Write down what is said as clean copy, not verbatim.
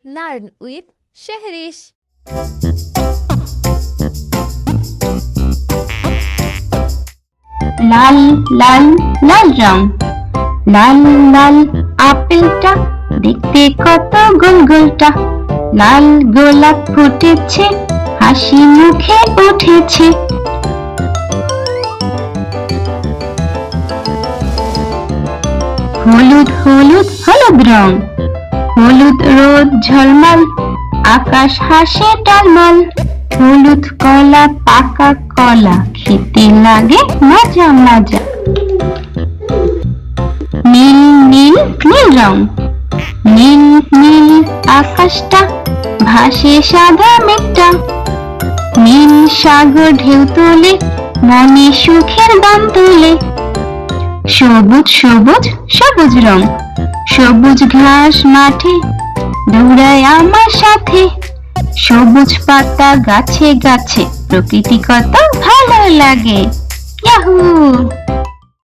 Learn with Shehrish. লাল লাল লাল রং, লাল লাল আপেলটা দেখতে কত গোল গোলটা, লাল গোলাপ ফুটেছে হাসি মুখে উঠেছে। হলুদ হলুদ হলুদ রং, হলুদ রোদ ঝলমল, আকাশ হাসে টালমাল, হলুদ কলা পাকা কলা খেতে লাগে মজা মজা। নীল নীল নীল রং, নীল নীল আকাশটা ভাসে সাদা মেঘটা, নীল সাগর ঢেউ তোলে মনে সুখের গান তোলে। সবুজ সবুজ সবুজ রং, সবুজ ঘাস মাঠে দৌড়ায় আমার সাথে, সবুজ পাতা গাছে গাছে প্রকৃতি কত ভালো লাগে। ইয়াহু!